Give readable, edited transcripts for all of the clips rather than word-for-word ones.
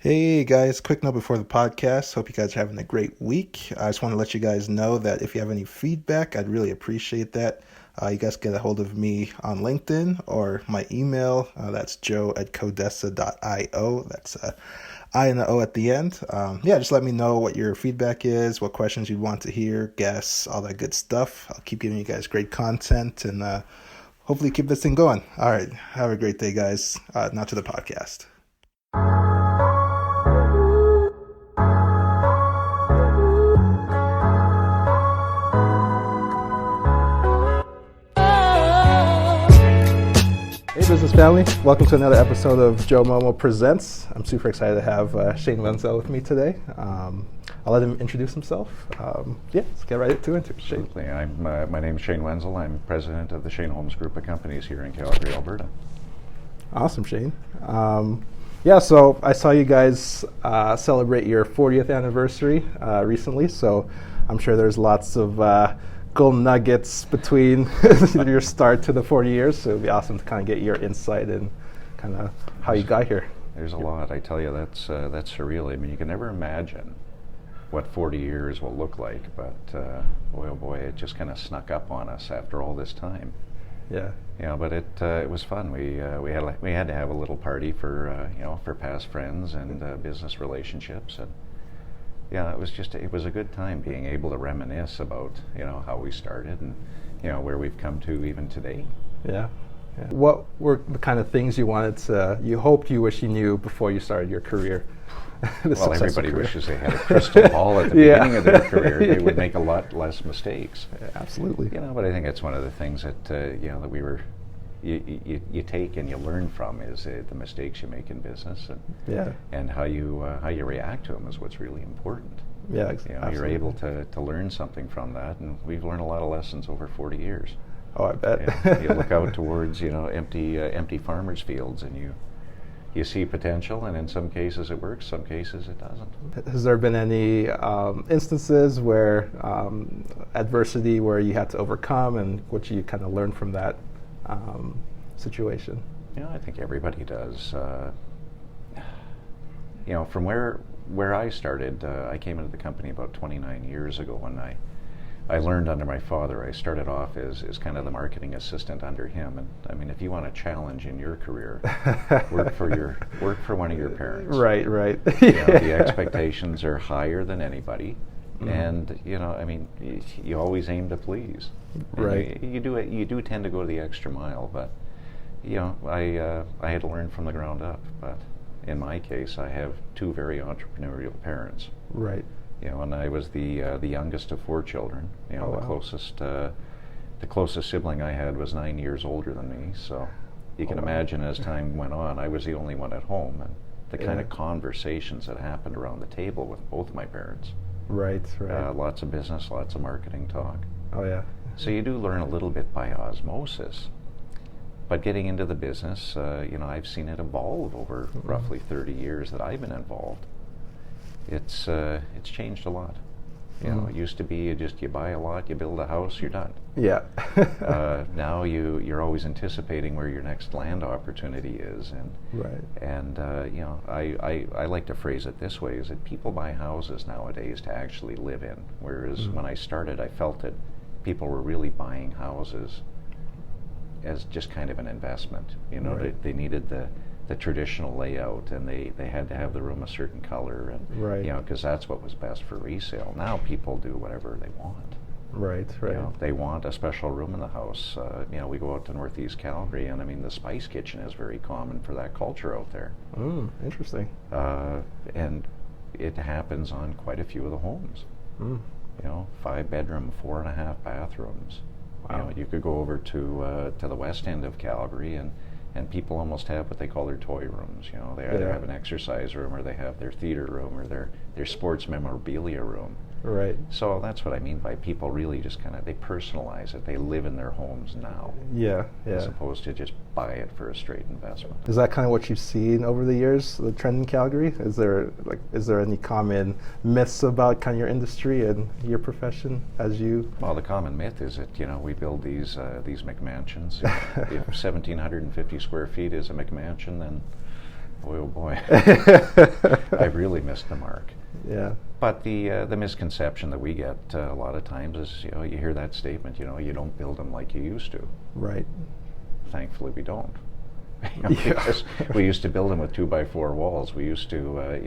Hey guys, quick note before the podcast. Hope you guys are having a great week. I just want to let you guys know that if you have any feedback, I'd really appreciate that. You guys get a hold of me on LinkedIn or my email. That's joe@codessa.io. That's I and the O at the end. Just let me know what your feedback is, what questions you'd want to hear, guests, all that good stuff. I'll keep giving you guys great content and hopefully keep this thing going. All right, have a great day, guys. Now to the podcast. Hey business family, welcome to another episode of Joe Momoh Presents. I'm super excited to have Shane Wenzel with me today. I'll let him introduce himself. Let's get right into it. Shane. My name is Shane Wenzel. I'm president of the Shane Holmes Group of Companies here in Calgary, Alberta. Awesome, Shane. So I saw you guys celebrate your 40th anniversary recently, so I'm sure there's lots of golden nuggets between your start to the 40 years, so it'd be awesome to kind of get your insight and kind of how you got here. There's a lot. I tell you, that's surreal. I mean, you can never imagine what 40 years will look like, but boy, oh boy, it just kind of snuck up on us after all this time. Yeah. Yeah, but it was fun. We had to have a little party for for past friends and business relationships, and yeah, it was a good time being able to reminisce about how we started and where we've come to even today. Yeah. What were the kind of things you wish you knew before you started your career? Well, everybody wishes they had a crystal ball at the beginning of their career. They would make a lot less mistakes. Yeah, absolutely. But I think it's one of the things that that you take and you learn from is the mistakes you make in business, and how you react to them is what's really important. Yeah, absolutely. You're able to learn something from that, and we've learned a lot of lessons over 40 years. Oh, I bet. You look out towards empty farmers' fields, and you see potential, and in some cases it works, some cases it doesn't. Has there been any instances where adversity where you had to overcome, and what you kind of learned from that situation? I think everybody does. From where I started, I came into the company about 29 years ago, and I learned under my father. I started off as kind of the marketing assistant under him, and I mean, if you want a challenge in your career, work for one of your parents. Right. The expectations are higher than anybody, and you always aim to please. Right. You do tend to go the extra mile, but I had to learn from the ground up. But in my case, I have two very entrepreneurial parents. Right. And I was the youngest of four children. Wow. The closest sibling I had was 9 years older than me. So you can imagine, as time went on, I was the only one at home, and the kind of conversations that happened around the table with both my parents. Right. Lots of business, lots of marketing talk. Oh yeah. So you do learn a little bit by osmosis. But getting into the business, I've seen it evolve over roughly 30 years that I've been involved. It's changed a lot. It used to be you buy a lot, you build a house, you're done. Yeah. Now you're always anticipating where your next land opportunity is, and right. And I like to phrase it this way: is that people buy houses nowadays to actually live in, whereas when I started, I felt that people were really buying houses as just kind of an investment. Right. They needed the traditional layout, and they had to have the room a certain color, and right. Because that's what was best for resale. Now people do whatever they want. Right. They want a special room in the house. We go out to Northeast Calgary, and I mean, the spice kitchen is very common for that culture out there. Interesting. And it happens on quite a few of the homes. 5-bedroom, 4.5 bathrooms. Wow. You could go over to the west end of Calgary, and people almost have what they call their toy rooms. They either have an exercise room, or they have their theater room, or their sports memorabilia room. Right. So that's what I mean by people really just they personalize it. They live in their homes now. Yeah. As opposed to just buy it for a straight investment. Is that kind of what you've seen over the years, the trend in Calgary? Is there any common myths about kind of your industry and your profession as you? Well, the common myth is that we build these McMansions. If 1,750 square feet is a McMansion, then Boy, oh boy. I've really missed the mark. Yeah. But the misconception that we get a lot of times is, you hear that statement, you don't build them like you used to. Right. Thankfully, we don't. Because we used to build them with 2x4 walls. We used to,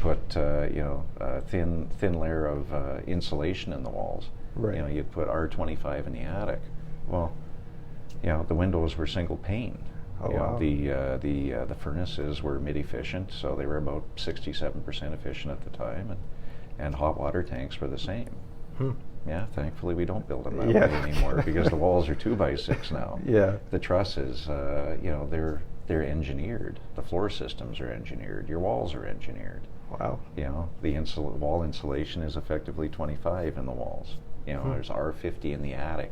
put a thin layer of insulation in the walls. Right. You'd put R25 in the attic. Well, the windows were single pane. Oh, wow. The furnaces were mid efficient, so they were about 67% efficient at the time, and hot water tanks were the same. Yeah, thankfully we don't build them that way anymore because the walls are 2x6 now. Yeah. The trusses, they're engineered. The floor systems are engineered. Your walls are engineered. Wow. The wall insulation is effectively 25 in the walls. There's R50 in the attic.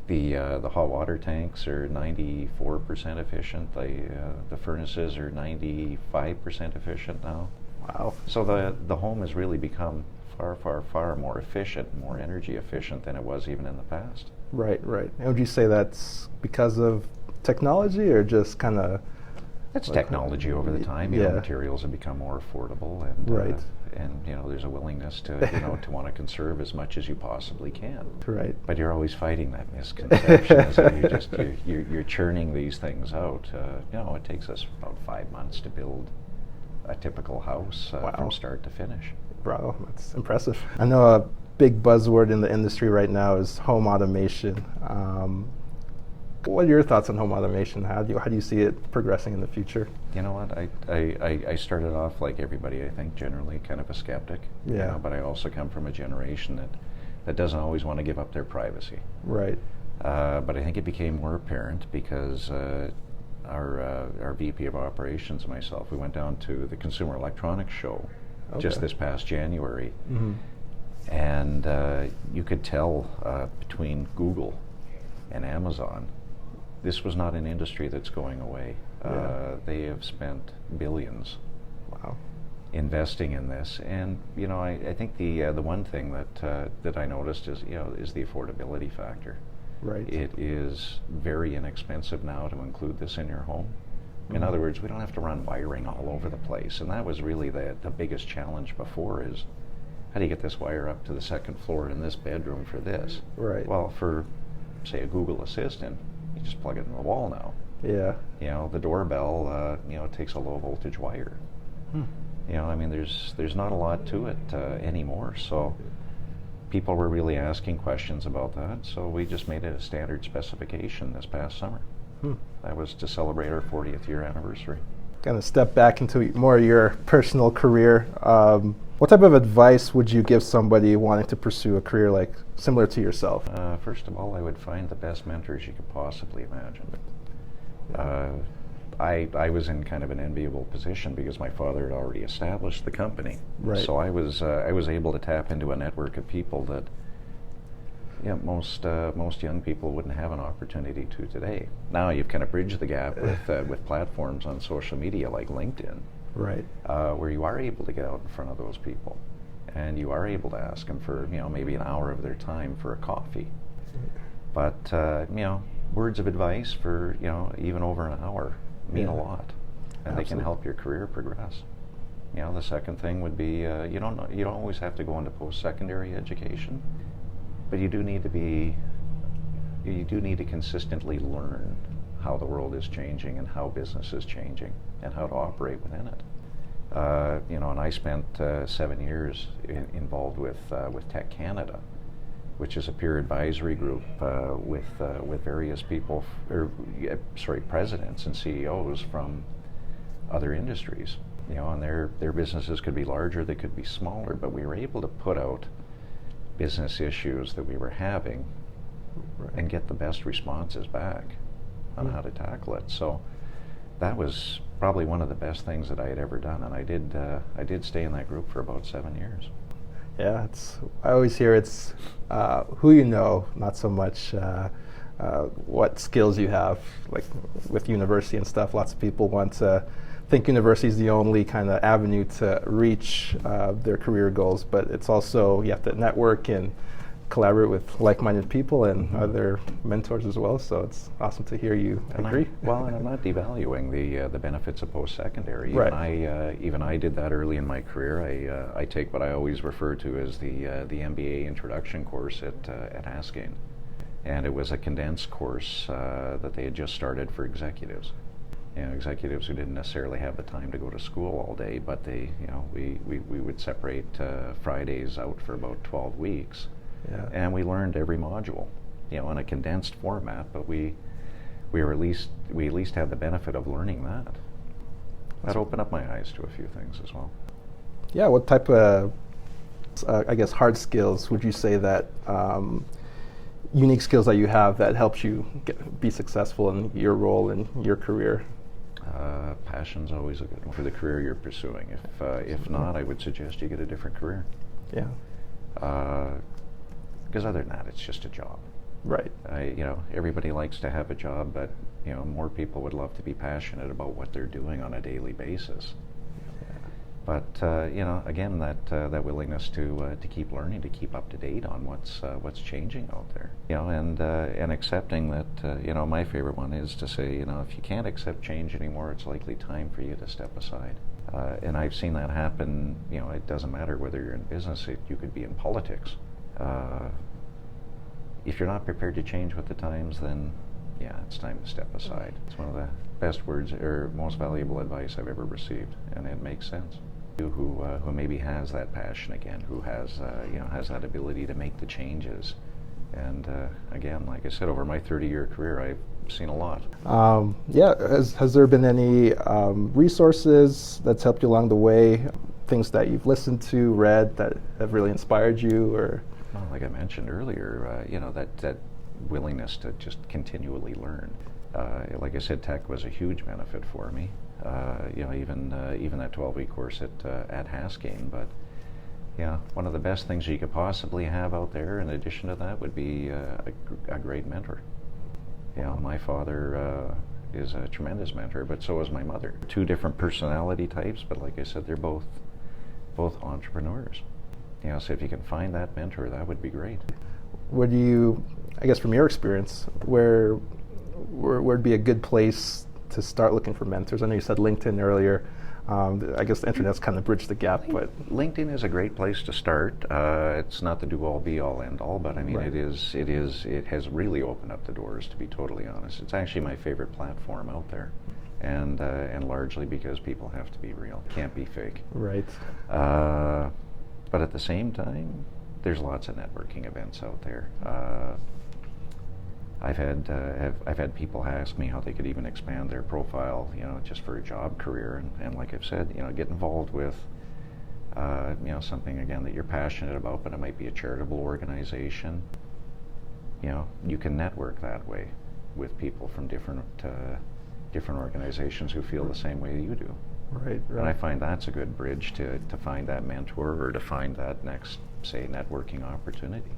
The hot water tanks are 94% efficient. The furnaces are 95% efficient now. Wow. So the home has really become far more efficient, more energy efficient than it was even in the past. Right. And would you say that's because of technology or just kind of? It's technology over the time. Materials have become more affordable, and there's a willingness to to want to conserve as much as you possibly can. Right. But you're always fighting that misconception. Is that you're churning these things out. It takes us about 5 months to build a typical house from start to finish. Wow, that's impressive. I know a big buzzword in the industry right now is home automation. What are your thoughts on home automation? How do you see it progressing in the future? You know what? I started off like everybody, I think, generally kind of a skeptic. Yeah. But I also come from a generation that doesn't always want to give up their privacy. Right. But I think it became more apparent because our VP of operations and myself, we went down to the Consumer Electronics Show just this past January. And you could tell between Google and Amazon, this was not an industry that's going away. They have spent billions investing in this. And I think the one thing that I noticed is the affordability factor. Right. It is very inexpensive now to include this in your home. In other words, we don't have to run wiring all over the place, and that was really the biggest challenge before is, how do you get this wire up to the second floor in this bedroom for this? Right. Well, for, say, a Google Assistant, you just plug it in the wall now. Yeah. The doorbell, it takes a low voltage wire. There's not a lot to it anymore, so people were really asking questions about that, so we just made it a standard specification this past summer. That was to celebrate our 40th year anniversary. Kind of step back into more of your personal career. What type of advice would you give somebody wanting to pursue a career similar to yourself? First of all, I would find the best mentors you could possibly imagine. I was in kind of an enviable position because my father had already established the company. Right. So I was able to tap into a network of people that most young people wouldn't have an opportunity to today. Now you've kind of bridged the gap with platforms on social media like LinkedIn, right, where you are able to get out in front of those people, and you are able to ask them for maybe an hour of their time for a coffee. But words of advice for even over an hour mean a lot, and they can help your career progress. The second thing would be you don't always have to go into post-secondary education. But you do need to consistently learn how the world is changing and how business is changing and how to operate within it. And I spent 7 years involved with Tech Canada, which is a peer advisory group with various people, presidents and CEOs from other industries. And their businesses could be larger, they could be smaller, but we were able to put out business issues that we were having and get the best responses back on how to tackle it. So that was probably one of the best things that I had ever done, and I did stay in that group for about 7 years. Yeah, I always hear it's who you know, not so much what skills you have. Like with university and stuff, lots of people want to think university is the only kind of avenue to reach their career goals, but it's also you have to network and collaborate with like-minded people and other mentors as well. So it's awesome to hear you agree. And I'm not devaluing the benefits of post-secondary. Right. Even I did that early in my career. I take what I always refer to as the MBA introduction course at Haskayne, and it was a condensed course that they had just started for executives. Executives who didn't necessarily have the time to go to school all day, but we would separate Fridays out for about 12 weeks. Yeah. And we learned every module, in a condensed format, but we at least had the benefit of learning that. That opened up my eyes to a few things as well. Yeah, what type of, I guess, hard skills would you say that, unique skills that you have that helps you be successful in your role in your career? Passion's always a good one for the career you're pursuing. If not, I would suggest you get a different career. Yeah. Because other than that, it's just a job. Right. Everybody likes to have a job, but more people would love to be passionate about what they're doing on a daily basis. Yeah. But again, that willingness to keep learning, to keep up to date on what's changing out there. And accepting that. My favorite one is to say, if you can't accept change anymore, it's likely time for you to step aside. And I've seen that happen. It doesn't matter whether you're in business. You could be in politics. If you're not prepared to change with the times, then it's time to step aside. It's one of the best words or most valuable advice I've ever received, and it makes sense. Who maybe has that passion again, who has that ability to make the changes, and again, like I said, over my 30-year career, I've seen a lot. Has there been any resources that's helped you along the way? Things that you've listened to, read that have really inspired you, or? Well, like I mentioned earlier, that willingness to just continually learn. Like I said, tech was a huge benefit for me. Even that 12-week course at Haskayne. But one of the best things you could possibly have out there, in addition to that, would be a great mentor. My father is a tremendous mentor, but so is my mother. Two different personality types, but like I said, they're both entrepreneurs. So if you can find that mentor, that would be great. Would you, I guess from your experience, where would be a good place to start looking for mentors? I know you said LinkedIn earlier. I guess the internet's kind of bridged the gap, but LinkedIn is a great place to start. It's not the do-all, be-all, end-all, but I mean, right. It has really opened up the doors, to be totally honest. It's actually my favorite platform out there, and largely because people have to be real, can't be fake. Right. But at the same time, there's lots of networking events out there. I've had people ask me how they could even expand their profile, just for a job career, and like I've said, get involved with, something again that you're passionate about, but it might be a charitable organization. You can network that way with people from different organizations who feel the same way you do. Right. And I find that's a good bridge to find that mentor or to find that next, say, networking opportunity.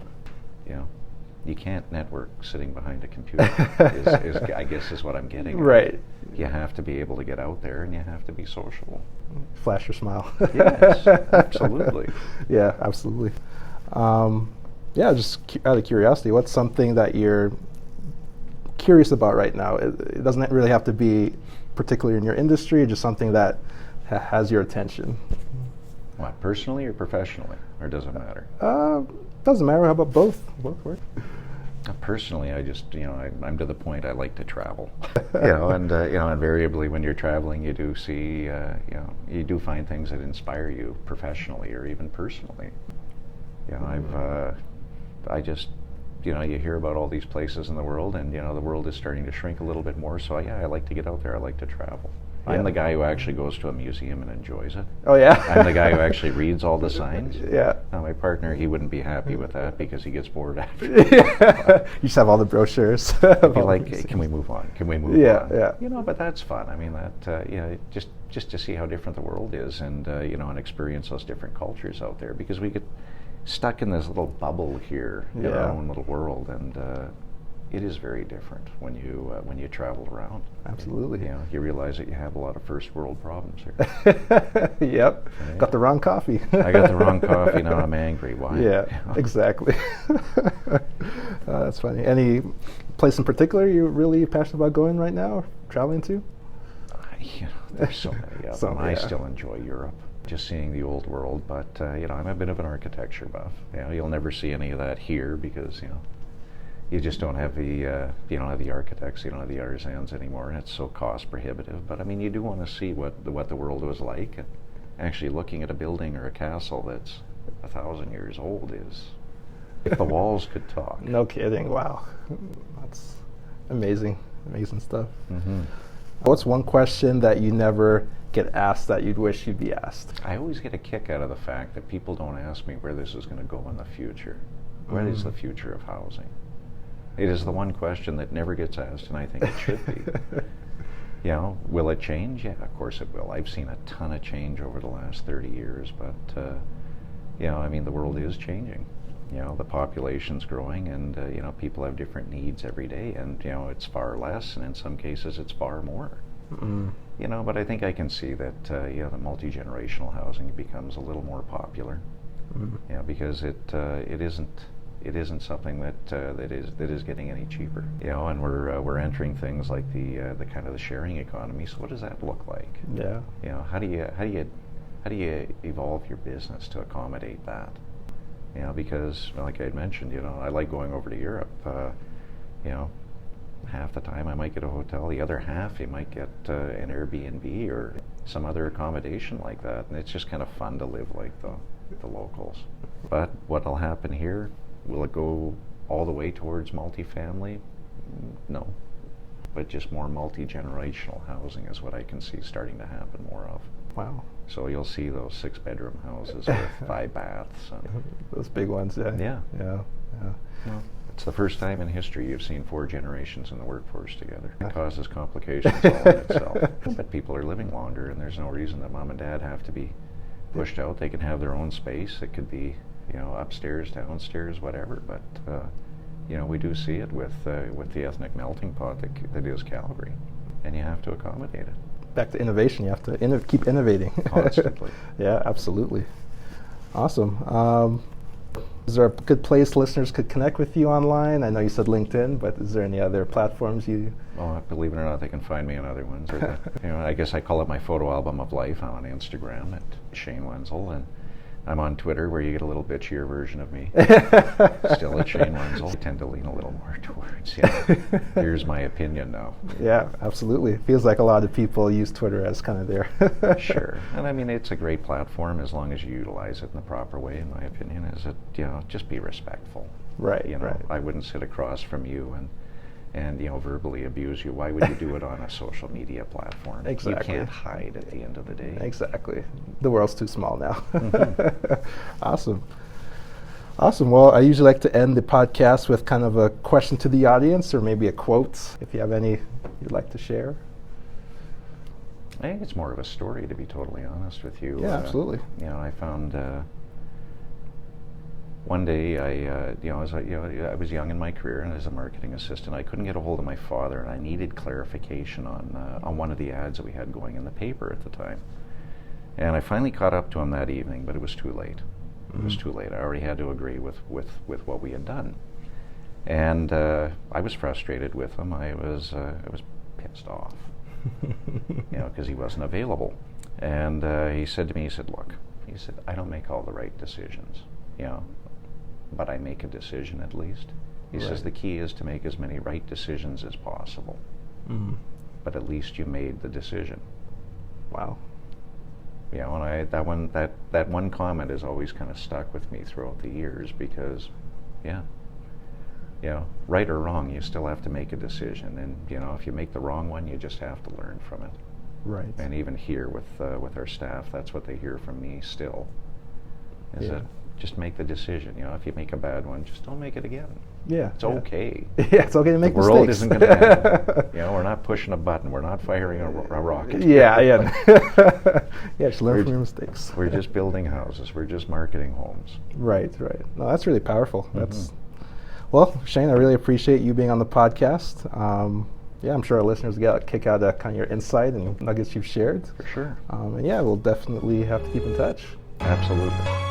You can't network sitting behind a computer, I guess is what I'm getting at. Right. You have to be able to get out there, and you have to be sociable. Flash your smile. Yes, absolutely. Yeah, absolutely. Just out of curiosity, what's something that you're curious about right now? It doesn't really have to be particularly in your industry, just something that has your attention. What, personally or professionally, or does it matter? Doesn't matter. How about both? Both work. Personally, I just, I'm to the point I like to travel. And invariably when you're traveling, you do see, you do find things that inspire you professionally or even personally. I just, you hear about all these places in the world, and the world is starting to shrink a little bit more. So I like to get out there. I like to travel. Yeah. I'm the guy who actually goes to a museum and enjoys it. Oh yeah. I'm the guy who actually reads all the signs. Yeah. Now my partner, he wouldn't be happy with that because he gets bored after. You just have all the broachures. He'd be like, hey, can we move on? Can we move on? Yeah. But that's fun. I mean, that just to see how different the world is, and and experience those different cultures out there, because we get stuck in this little bubble here in our own little world, and it is very different when you travel around. Absolutely. You realize that you have a lot of first world problems here. Yep. Right. Got the wrong coffee. I got the wrong coffee. Now I'm angry. Why? Yeah. Exactly. That's funny. Any place in particular you're really passionate about going right now, or traveling to? There's so many of them. I still enjoy Europe. Just seeing the old world, but I'm a bit of an architecture buff. You'll never see any of that here because you just don't have the architects, you don't have the artisans anymore, and it's so cost prohibitive. But I mean, you do want to see what the world was like. And actually, looking at a building or a castle that's 1,000 years old is, if the walls could talk. No kidding! Wow, that's amazing stuff. Mm-hmm. What's one question that you never get asked that you'd wish you'd be asked? I always get a kick out of the fact that people don't ask me where this is going to go in the future. What is the future of housing? It is the one question that never gets asked, and I think it should be. Will it change? Yeah, of course it will. I've seen a ton of change over the last 30 years, but I mean, the world is changing. The population's growing, and people have different needs every day, and it's far less, and in some cases it's far more. Mm-hmm. But I think I can see that the multi-generational housing becomes a little more popular. Mm-hmm. Because it isn't something that is getting any cheaper. And we're entering things like the kind of the sharing economy. So what does that look like? Yeah. How do you evolve your business to accommodate that? Because like I had mentioned, I like going over to Europe. Half the time I might get a hotel, the other half you might get an Airbnb or some other accommodation like that, and it's just kind of fun to live like the locals. But what'll happen here? Will it go all the way towards multifamily? No. But just more multi-generational housing is what I can see starting to happen more of. Wow. So you'll see those 6-bedroom houses with 5 baths. Those big ones, yeah. Yeah. Well, it's the first time in history you've seen 4 generations in the workforce together. It causes complications all in itself. But people are living longer, and there's no reason that mom and dad have to be pushed out. They can have their own space. It could be upstairs, downstairs, whatever. But we do see it with the ethnic melting pot that is Calgary, and you have to accommodate it. Back to innovation, you have to keep innovating. Constantly. Yeah, absolutely. Awesome. Is there a good place listeners could connect with you online? I know you said LinkedIn, but is there any other platforms you... Well, believe it or not, they can find me on other ones. I guess I call it my photo album of life. I'm on Instagram at Shane Wenzel, and I'm on Twitter, where you get a little bitchier version of me. Still at Shane Wenzel. I tend to lean a little more towards, here's my opinion now. Yeah, absolutely. It feels like a lot of people use Twitter as kind of their... Sure. And I mean, it's a great platform as long as you utilize it in the proper way, in my opinion, is that, just be respectful. Right, right. I wouldn't sit across from you and verbally abuse you. Why would you do it on a social media platform? Exactly. You can't hide at the end of the day. Exactly. The world's too small now. Mm-hmm. Awesome. Well, I usually like to end the podcast with kind of a question to the audience, or maybe a quote, if you have any you'd like to share. I think it's more of a story, to be totally honest with you. Yeah, absolutely. I found one day I was young in my career, and as a marketing assistant, I couldn't get a hold of my father, and I needed clarification on one of the ads that we had going in the paper at the time. And I finally caught up to him that evening, but it was too late. It was too late. I already had to agree with what we had done, and I was frustrated with him. I was pissed off, because he wasn't available. And he said to me, "Look," he said, "I don't make all the right decisions, but I make a decision at least." He says the key is to make as many right decisions as possible, but at least you made the decision. Wow. And that one comment has always kind of stuck with me throughout the years, because, right or wrong, you still have to make a decision, and if you make the wrong one, you just have to learn from it. Right. And even here with our staff, that's what they hear from me still. Is that just make the decision. If you make a bad one, just don't make it again. Yeah. It's okay. Yeah, it's okay to make mistakes. The world isn't going to happen. We're not pushing a button. We're not firing a rocket. Yeah. Just learn from your mistakes. We're just building houses. We're just marketing homes. Right. No, that's really powerful. Well, Shane, I really appreciate you being on the podcast. Yeah, I'm sure our listeners get a kick out of kind of your insight and nuggets you've shared. For sure. And yeah, we'll definitely have to keep in touch. Absolutely.